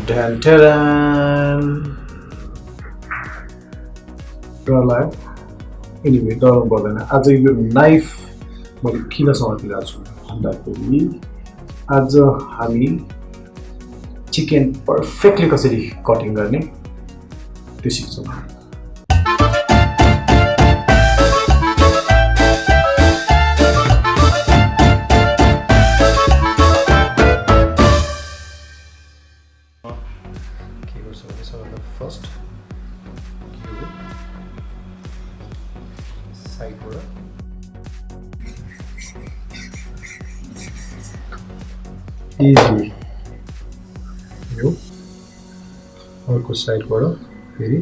Dun, ta-dan! डरलायो anyway डराउनु पर्दैन आज यो नाइफ मैले किन समातिरहेको छु भन्दाखेरि आज हामी चिकन पर्फेक्टली कसरी कटिङ गर्ने त्यो सिक्छौँ के गर्छ भने सबैभन्दा फर्स्ट साइडबाट इजिली यो अर्को साइडबाट फेरि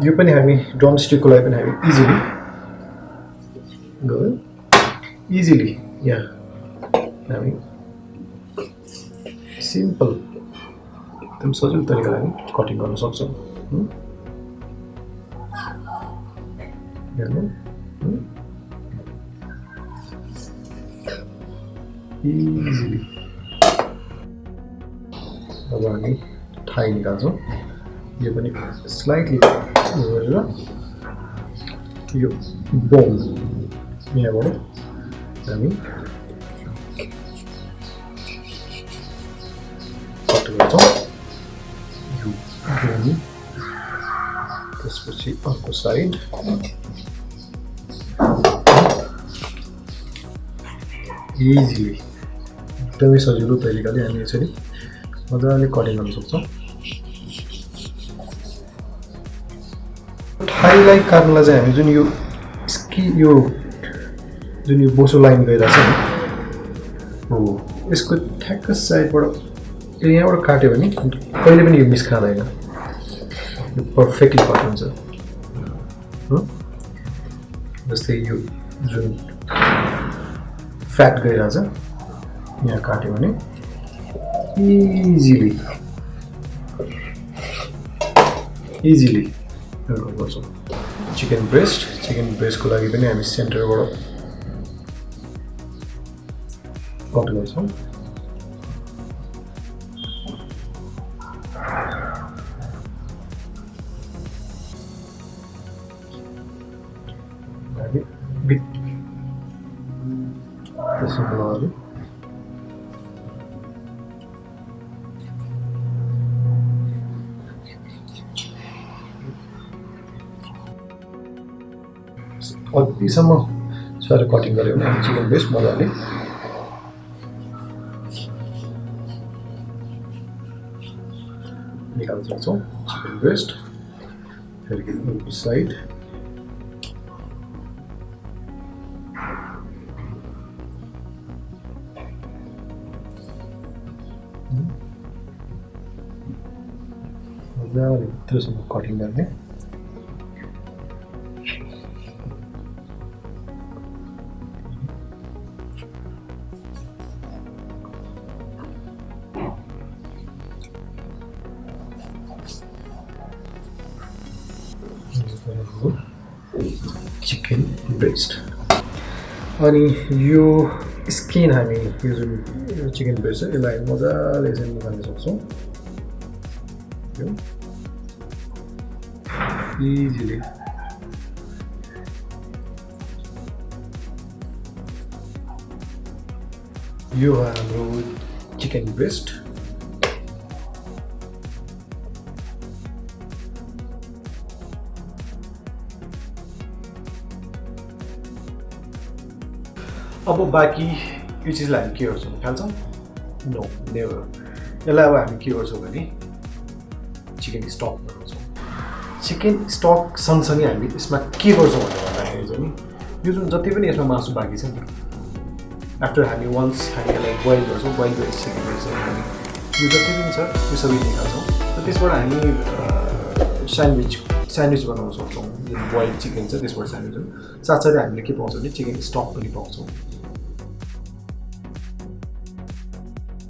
यो पनि हामी ड्रमस्टिकको लागि पनि हामी इजिली गयो इजिली यहाँ हामी सिम्पल एकदम सजिलो तरिकाले हामी कटिङ गर्न सक्छौँ इजिली अब हामी थाई निकाल्छौँ यो पनि स्लाइटली गरेर यो बोन यहाँबाट हामी कट गर्छौँ यो बोन त्यसपछि अर्को साइड इजिली एकदमै सजिलो तरिकाले हामी यसरी मजाले कटिङ गर्न सक्छौँ थाईलाई काट्नलाई चाहिँ हामी जुन यो जुन यो बोसो लाइन गइरहेको छ नि हो यसको ठ्याक्क साइडबाट यहाँबाट काट्यो भने कहिले पनि यो मिस खाँदैन यो पर्फेक्टली कट हुन्छ जस्तै यो जुन फ्याट गइरहेछ यहाँ काट्यो भने इजिली गर्छौँ चिकन ब्रेस्टको लागि पनि हामी सेन्टरबाट कट गर्छौँ त्यसो अतिसम्म सर कटिङ गऱ्यो भने हामी चिकन ब्रेस्ट मजाले निकाल्न सक्छौँ चिकन ब्रेस्ट फेरि अर्को साइड मजाले भित्रसम्म कटिङ गर्ने चिकन ब्रेस्ट अनि यो स्किन हामी यो जुन चिकन ब्रेस्ट छ यसलाई मजाले यसरी निकाल्न सक्छौँ इजिली यो हाम्रो चिकन ब्रेस्ट अब बाँकी यो चिजलाई हामी के गर्छौँ खान्छौँ नो नेभर यसलाई अब हामी के गर्छौँ भने चिकन स्टक बनाउँछौँ चिकन स्टक सँगसँगै हामी यसमा के गर्छौँ भनेर भन्दाखेरि चाहिँ नि यो जुन जति पनि यसमा मासु बाँकी छ नि आफ्टर हामी वन्स हामी यसलाई बोइल गर्छौँ बोइल गरिसकेपछि हामी यो जति पनि छ यो सबै निकाल्छौँ र त्यसबाट हामी स्यान्डविच बनाउन सक्छौँ जुन बोइल चिकन छ त्यसबाट स्यान्डविच साथसाथै हामीले के पाउँछौँ भने चिकन स्टक पनि पाउँछौँ